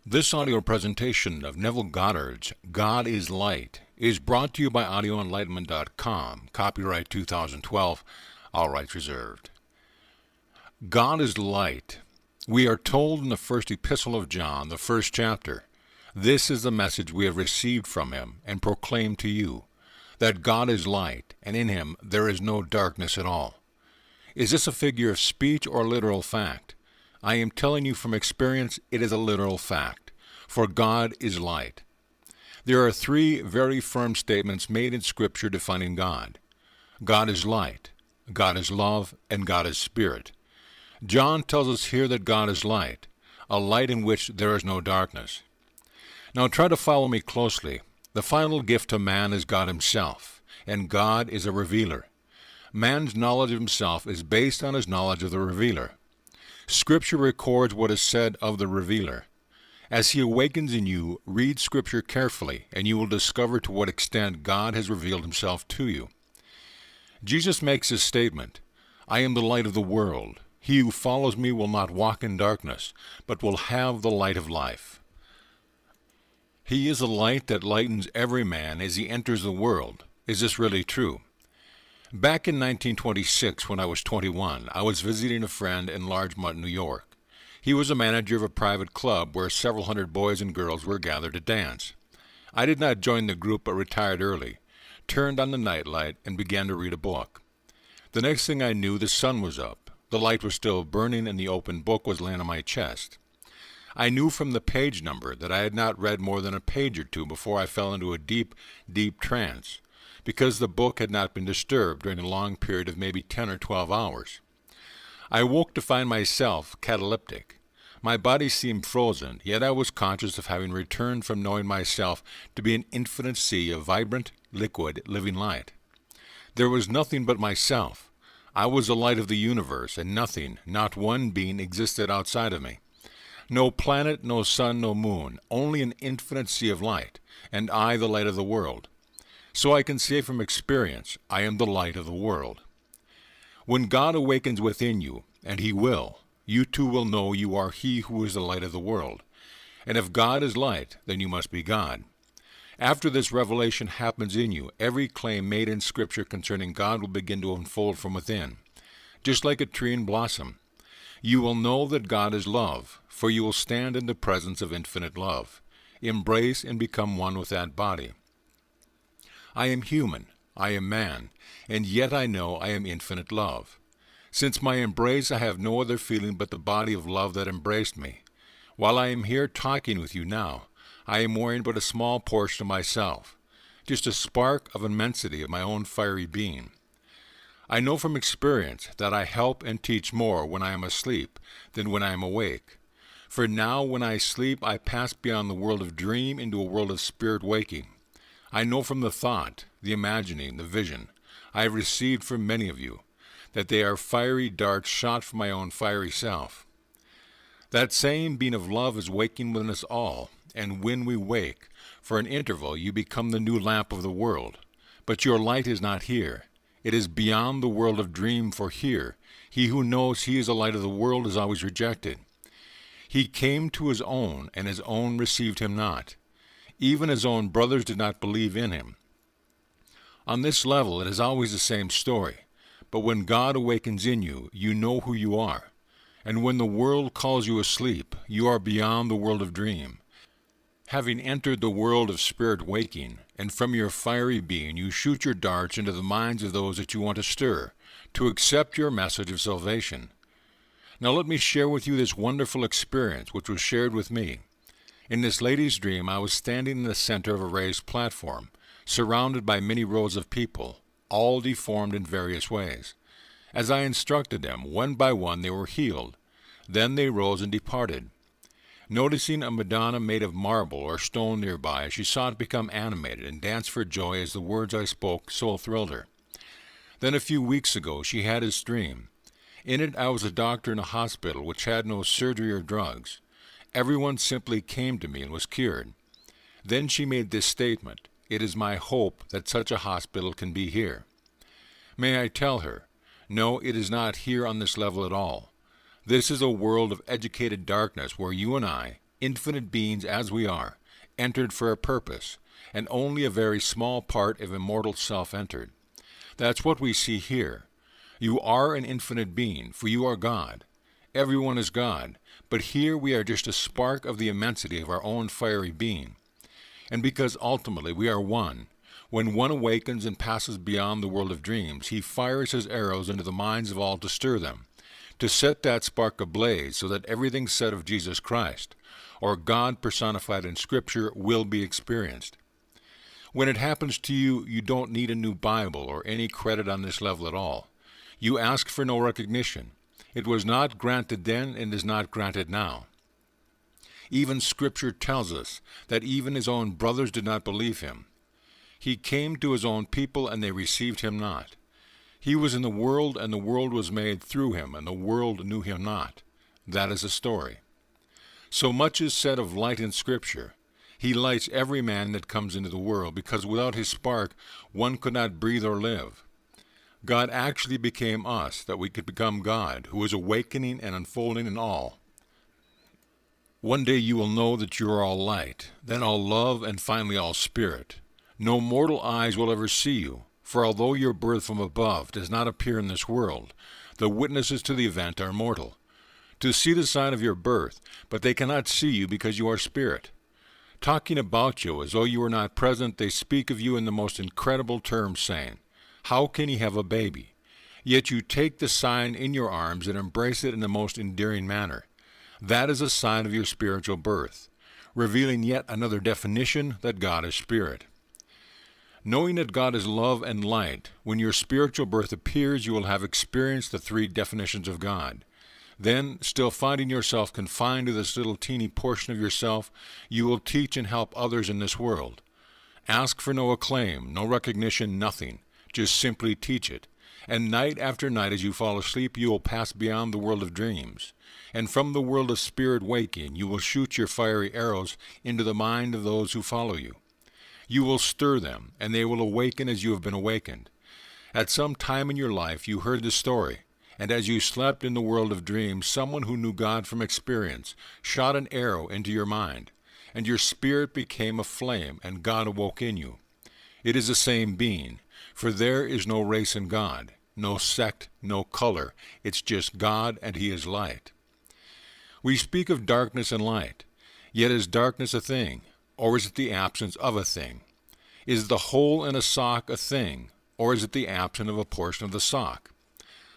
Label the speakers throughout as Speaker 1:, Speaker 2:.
Speaker 1: This audio presentation of Neville Goddard's God is Light is brought to you by audioenlightenment.com. Copyright 2012, all rights reserved. God is light. We are told in the first epistle of John, the first chapter, this is the message we have received from him and proclaim to you, that God is light, and in him there is no darkness at all. Is this a figure of speech or literal fact? I am telling you from experience, it is a literal fact, for God is light. There are three very firm statements made in Scripture defining God. God is light, God is love, and God is spirit. John tells us here that God is light, a light in which there is no darkness. Now try to follow me closely. The final gift to man is God himself, and God is a revealer. Man's knowledge of himself is based on his knowledge of the revealer. Scripture records what is said of the revealer. As he awakens in you, read Scripture carefully, and you will discover to what extent God has revealed himself to you. Jesus makes this statement, I am the light of the world. He who follows me will not walk in darkness, but will have the light of life. He is a light that lightens every man as he enters the world. Is this really true? Back in 1926, when I was 21, I was visiting a friend in Larchmont, New York. He was a manager of a private club where several hundred boys and girls were gathered to dance. I did not join the group but retired early, turned on the nightlight, and began to read a book. The next thing I knew, the sun was up. The light was still burning and the open book was laying on my chest. I knew from the page number that I had not read more than a page or two before I fell into a deep, deep trance, because the book had not been disturbed during a long period of maybe 10 or 12 hours. I woke to find myself cataleptic. My body seemed frozen, yet I was conscious of having returned from knowing myself to be an infinite sea of vibrant, liquid, living light. There was nothing but myself. I was the light of the universe, and nothing, not one being, existed outside of me. No planet, no sun, no moon, only an infinite sea of light, and I the light of the world. So I can say from experience, I am the light of the world. When God awakens within you, and he will, you too will know you are he who is the light of the world. And if God is light, then you must be God. After this revelation happens in you, every claim made in Scripture concerning God will begin to unfold from within. Just like a tree in blossom, you will know that God is love, for you will stand in the presence of infinite love, embrace and become one with that body. I am human, I am man, and yet I know I am infinite love. Since my embrace I have no other feeling but the body of love that embraced me. While I am here talking with you now, I am wearing but a small portion of myself, just a spark of immensity of my own fiery being. I know from experience that I help and teach more when I am asleep than when I am awake. For now when I sleep I pass beyond the world of dream into a world of spirit waking. I know from the thought, the imagining, the vision I have received from many of you, that they are fiery darts shot from my own fiery self. That same being of love is waking within us all, and when we wake, for an interval you become the new lamp of the world. But your light is not here. It is beyond the world of dream, for here, he who knows he is the light of the world is always rejected. He came to his own, and his own received him not. Even his own brothers did not believe in him. On this level, it is always the same story. But when God awakens in you, you know who you are. And when the world calls you asleep, you are beyond the world of dream. Having entered the world of spirit waking, and from your fiery being you shoot your darts into the minds of those that you want to stir, to accept your message of salvation. Now let me share with you this wonderful experience which was shared with me. In this lady's dream, I was standing in the center of a raised platform, surrounded by many rows of people, all deformed in various ways. As I instructed them, one by one they were healed. Then they rose and departed. Noticing a Madonna made of marble or stone nearby, she saw it become animated and danced for joy as the words I spoke so thrilled her. Then a few weeks ago she had this dream. In it I was a doctor in a hospital which had no surgery or drugs. Everyone simply came to me and was cured. Then she made this statement, "It is my hope that such a hospital can be here." May I tell her, no, it is not here on this level at all. This is a world of educated darkness where you and I, infinite beings as we are, entered for a purpose, and only a very small part of immortal self entered. That's what we see here. You are an infinite being, for you are God. Everyone is God, but here we are just a spark of the immensity of our own fiery being. And because ultimately we are one, when one awakens and passes beyond the world of dreams, he fires his arrows into the minds of all to stir them, to set that spark ablaze so that everything said of Jesus Christ, or God personified in Scripture, will be experienced. When it happens to you, you don't need a new Bible or any credit on this level at all. You ask for no recognition. It was not granted then and is not granted now. Even Scripture tells us that even his own brothers did not believe him. He came to his own people, and they received him not. He was in the world, and the world was made through him, and the world knew him not. That is the story. So much is said of light in Scripture. He lights every man that comes into the world, because without his spark one could not breathe or live. God actually became us, that we could become God, who is awakening and unfolding in all. One day you will know that you are all light, then all love, and finally all spirit. No mortal eyes will ever see you, for although your birth from above does not appear in this world, the witnesses to the event are mortal. To see the sign of your birth, but they cannot see you because you are spirit. Talking about you as though you were not present, they speak of you in the most incredible terms, saying, "How can he have a baby?" Yet you take the sign in your arms and embrace it in the most endearing manner. That is a sign of your spiritual birth, revealing yet another definition that God is spirit. Knowing that God is love and light, when your spiritual birth appears, you will have experienced the three definitions of God. Then, still finding yourself confined to this little teeny portion of yourself, you will teach and help others in this world. Ask for no acclaim, no recognition, nothing. Just simply teach it. And night after night as you fall asleep, you will pass beyond the world of dreams. And from the world of spirit waking, you will shoot your fiery arrows into the mind of those who follow you. You will stir them, and they will awaken as you have been awakened. At some time in your life you heard the story, and as you slept in the world of dreams, someone who knew God from experience shot an arrow into your mind, and your spirit became a flame, and God awoke in you. It is the same being, for there is no race in God, no sect, no color. It's just God, and he is light. We speak of darkness and light, yet is darkness a thing, or is it the absence of a thing? Is the hole in a sock a thing, or is it the absence of a portion of the sock?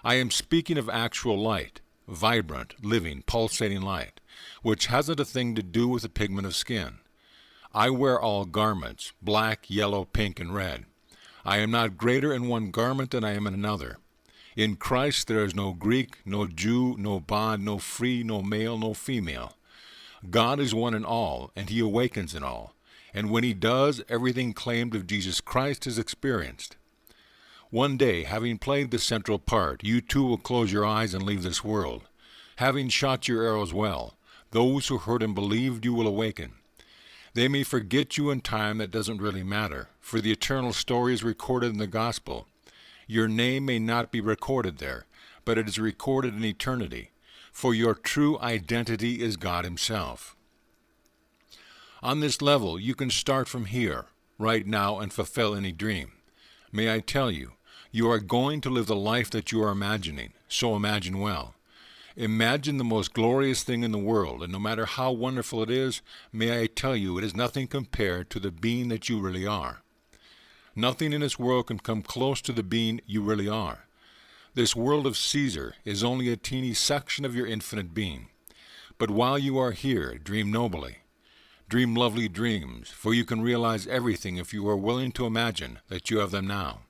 Speaker 1: I am speaking of actual light, vibrant, living, pulsating light, which hasn't a thing to do with the pigment of skin. I wear all garments, black, yellow, pink, and red. I am not greater in one garment than I am in another. In Christ there is no Greek, no Jew, no bond, no free, no male, no female. God is one in all, and he awakens in all. And when he does, everything claimed of Jesus Christ is experienced. One day, having played the central part, you too will close your eyes and leave this world. Having shot your arrows well, those who heard and believed you will awaken. They may forget you in time, that doesn't really matter, for the eternal story is recorded in the gospel. Your name may not be recorded there, but it is recorded in eternity, for your true identity is God himself. On this level, you can start from here, right now, and fulfill any dream. May I tell you, you are going to live the life that you are imagining, so imagine well. Imagine the most glorious thing in the world, and no matter how wonderful it is, may I tell you, it is nothing compared to the being that you really are. Nothing in this world can come close to the being you really are. This world of Caesar is only a teeny section of your infinite being. But while you are here, dream nobly. Dream lovely dreams, for you can realize everything if you are willing to imagine that you have them now.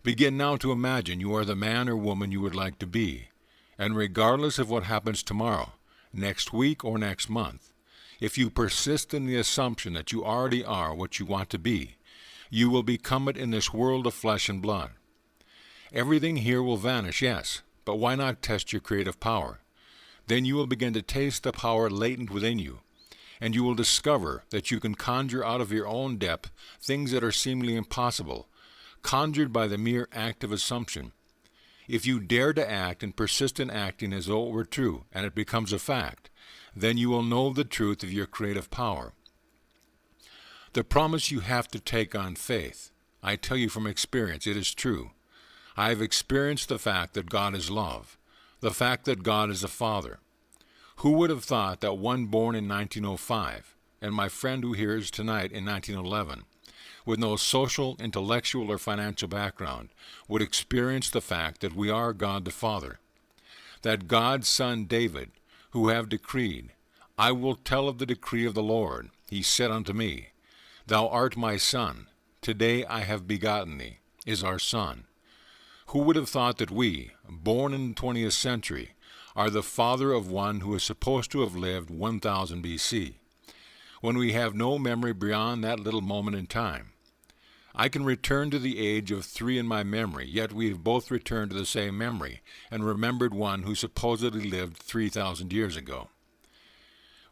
Speaker 1: Begin now to imagine you are the man or woman you would like to be, and regardless of what happens tomorrow, next week, or next month, if you persist in the assumption that you already are what you want to be, you will become it in this world of flesh and blood. Everything here will vanish, yes, but why not test your creative power? Then you will begin to taste the power latent within you, and you will discover that you can conjure out of your own depth things that are seemingly impossible, conjured by the mere act of assumption. If you dare to act and persist in acting as though it were true, and it becomes a fact, Then you will know the truth of your creative power. The promise you have to take on faith. I tell you from experience, it is true. I have experienced the fact that God is love, the fact that God is a Father. Who would have thought that one born in 1905, and my friend who hears tonight in 1911, with no social, intellectual, or financial background, would experience the fact that we are God the Father, that God's Son David, who have decreed, I will tell of the decree of the Lord. He said unto me, Thou art my Son, today I have begotten thee, is our Son. Who would have thought that we, born in the 20th century, are the father of one who is supposed to have lived 1000 BC, when we have no memory beyond that little moment in time? I can return to the age of 3 in my memory, yet we have both returned to the same memory and remembered one who supposedly lived 3,000 years ago.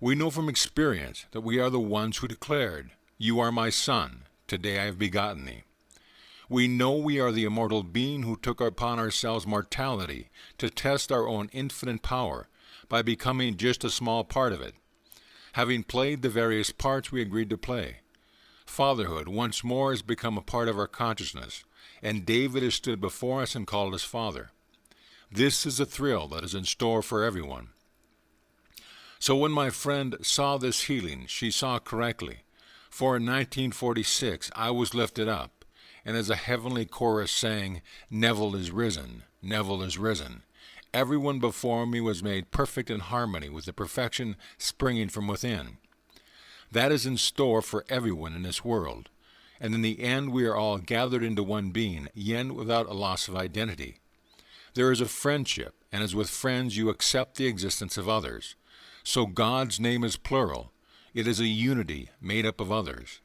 Speaker 1: We know from experience that we are the ones who declared, You are my Son, today I have begotten thee. We know we are the immortal being who took upon ourselves mortality to test our own infinite power by becoming just a small part of it, having played the various parts we agreed to play. Fatherhood once more has become a part of our consciousness, and David has stood before us and called us Father. This is a thrill that is in store for everyone. So when my friend saw this healing, she saw correctly, for in 1946 I was lifted up, and as a heavenly chorus sang, Neville is risen, Neville is risen, everyone before me was made perfect in harmony with the perfection springing from within. That is in store for everyone in this world, and in the end we are all gathered into one being, yet without a loss of identity. There is a friendship, and as with friends you accept the existence of others. So God's name is plural. It is a unity made up of others.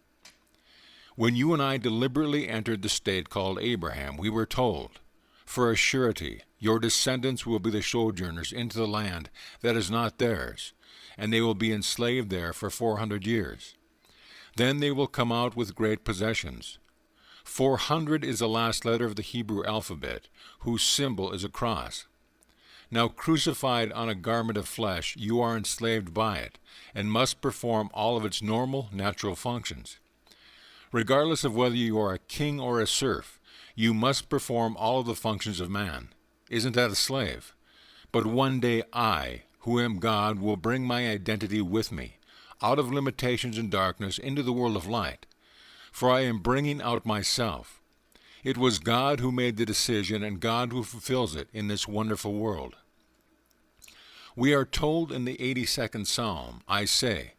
Speaker 1: When you and I deliberately entered the state called Abraham, we were told, For a surety, your descendants will be the sojourners into the land that is not theirs, and they will be enslaved there for 400 years. Then they will come out with great possessions. 400 is the last letter of the Hebrew alphabet, whose symbol is a cross. Now crucified on a garment of flesh, you are enslaved by it, and must perform all of its normal, natural functions. Regardless of whether you are a king or a serf, you must perform all of the functions of man. Isn't that a slave? But one day I, who am God, will bring my identity with me, out of limitations and darkness into the world of light. For I am bringing out myself. It was God who made the decision and God who fulfills it in this wonderful world. We are told in the 82nd Psalm, I say,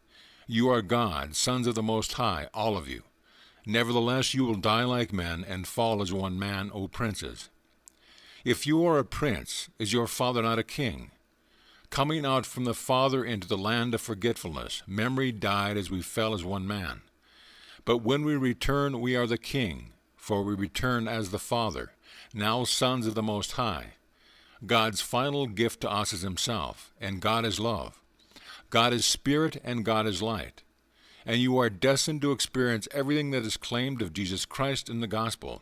Speaker 1: You are God, sons of the Most High, all of you. Nevertheless you will die like men and fall as one man, O princes. If you are a prince, is your father not a king? Coming out from the Father into the land of forgetfulness, memory died as we fell as one man. But when we return, we are the king, for we return as the Father, now sons of the Most High. God's final gift to us is himself, and God is love. God is spirit, and God is light. And you are destined to experience everything that is claimed of Jesus Christ in the gospel.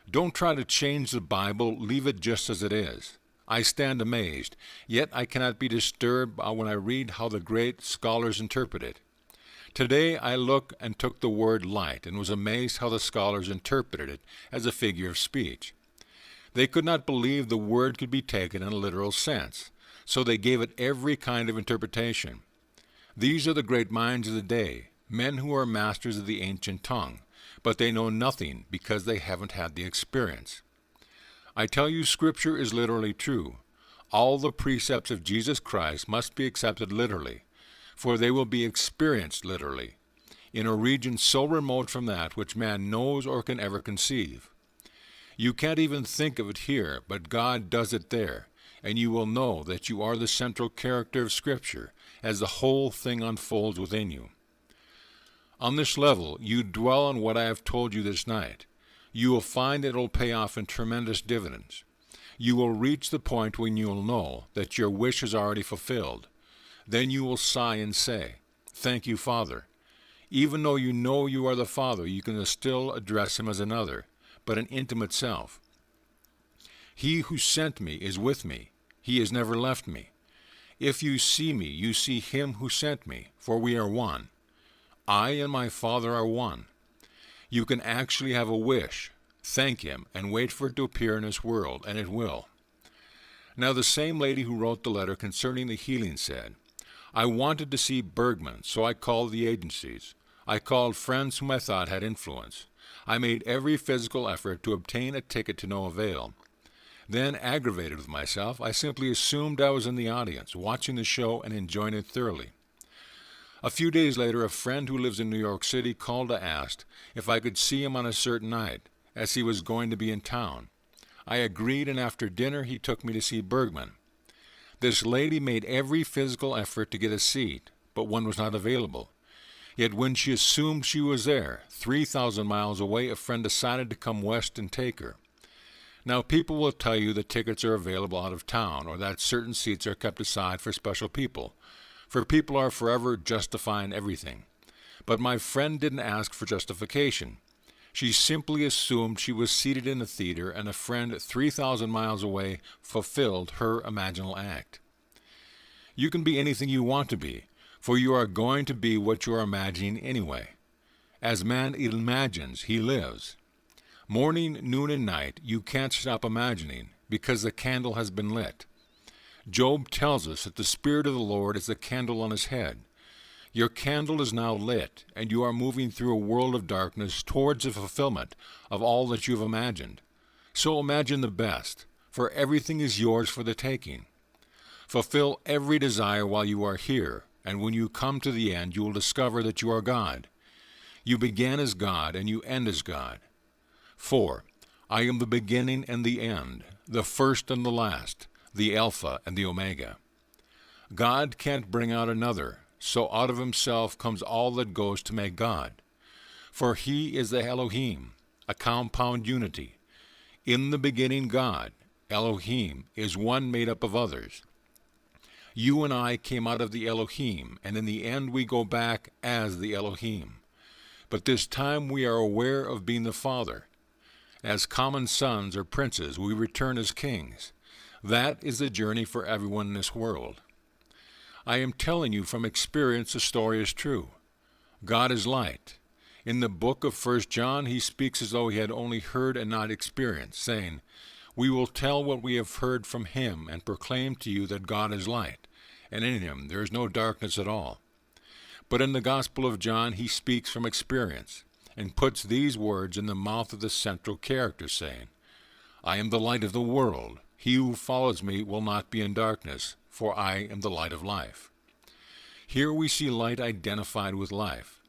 Speaker 1: Don't try to change the Bible, leave it just as it is. I stand amazed, yet I cannot be disturbed when I read how the great scholars interpret it. Today I looked and took the word light and was amazed how the scholars interpreted it as a figure of speech. They could not believe the word could be taken in a literal sense, so they gave it every kind of interpretation. These are the great minds of the day, men who are masters of the ancient tongue, but they know nothing because they haven't had the experience. I tell you, Scripture is literally true. All the precepts of Jesus Christ must be accepted literally, for they will be experienced literally, in a region so remote from that which man knows or can ever conceive. You can't even think of it here, but God does it there, and you will know that you are the central character of Scripture as the whole thing unfolds within you. On this level, you dwell on what I have told you this night. You will find that it will pay off in tremendous dividends. You will reach the point when you will know that your wish is already fulfilled. Then you will sigh and say, Thank you, Father. Even though you know you are the Father, you can still address him as another, but an intimate self. He who sent me is with me. He has never left me. If you see me, you see him who sent me, for we are one. I and my Father are one. You can actually have a wish, thank him, and wait for it to appear in this world, and it will. Now the same lady who wrote the letter concerning the healing said, I wanted to see Bergman, so I called the agencies. I called friends whom I thought had influence. I made every physical effort to obtain a ticket to no avail. Then, aggravated with myself, I simply assumed I was in the audience, watching the show and enjoying it thoroughly. A few days later, a friend who lives in New York City called to ask if I could see him on a certain night, as he was going to be in town. I agreed, and after dinner he took me to see Bergman. This lady made every physical effort to get a seat, but one was not available. Yet when she assumed she was there, 3,000 miles away, a friend decided to come west and take her. Now people will tell you that tickets are available out of town, or that certain seats are kept aside for special people, for people are forever justifying everything. But my friend didn't ask for justification. She simply assumed she was seated in a theater, and a friend 3,000 miles away fulfilled her imaginal act. You can be anything you want to be, for you are going to be what you are imagining anyway. As man imagines, he lives. Morning, noon, and night, you can't stop imagining, because the candle has been lit. Job tells us that the Spirit of the Lord is the candle on his head. Your candle is now lit, and you are moving through a world of darkness towards the fulfillment of all that you have imagined. So imagine the best, for everything is yours for the taking. Fulfill every desire while you are here, and when you come to the end, you will discover that you are God. You began as God, and you end as God. 4. I am the beginning and the end, the first and the last, the Alpha and the Omega. God can't bring out another, so out of himself comes all that goes to make God. For he is the Elohim, a compound unity. In the beginning God, Elohim, is one made up of others. You and I came out of the Elohim, and in the end we go back as the Elohim. But this time we are aware of being the Father. As common sons or princes, we return as kings. That is the journey for everyone in this world. I am telling you from experience the story is true. God is light. In the book of 1 John, he speaks as though he had only heard and not experienced, saying, We will tell what we have heard from him and proclaim to you that God is light, and in him there is no darkness at all. But in the Gospel of John, he speaks from experience, and puts these words in the mouth of the central character, saying, I am the light of the world. He who follows me will not be in darkness, for I am the light of life. Here we see light identified with life.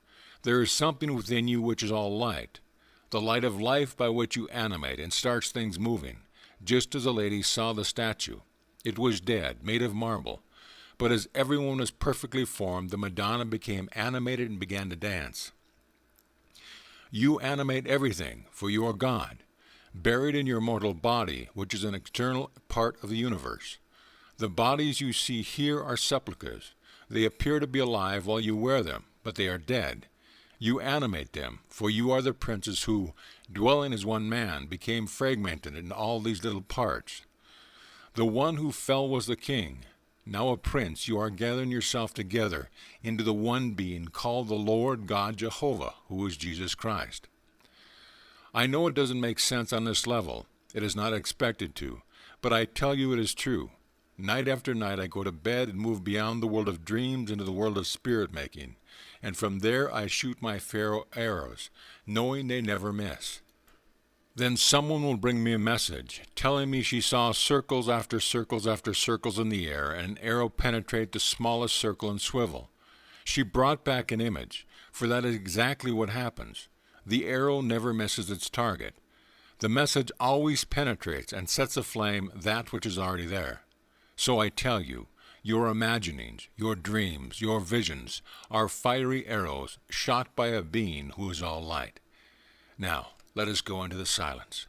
Speaker 1: There is something within you which is all light, the light of life by which you animate and starts things moving, just as the lady saw the statue. It was dead, made of marble, but as everyone was perfectly formed, the Madonna became animated and began to dance. You animate everything, for you are God, buried in your mortal body, which is an external part of the universe. The bodies you see here are sepulchres. They appear to be alive while you wear them, but they are dead. You animate them, for you are the princes who, dwelling as one man, became fragmented in all these little parts. The one who fell was the king. Now a prince, you are gathering yourself together into the one being called the Lord God Jehovah, who is Jesus Christ. I know it doesn't make sense on this level. It is not expected to, but I tell you it is true. Night after night I go to bed and move beyond the world of dreams into the world of spirit-making, and from there I shoot my pharaoh arrows, knowing they never miss. Then someone will bring me a message, telling me she saw circles after circles after circles in the air, and an arrow penetrate the smallest circle and swivel. She brought back an image, for that is exactly what happens. The arrow never misses its target. The message always penetrates and sets aflame that which is already there. So I tell you, your imaginings, your dreams, your visions are fiery arrows shot by a being who is all light. Now, let us go into the silence.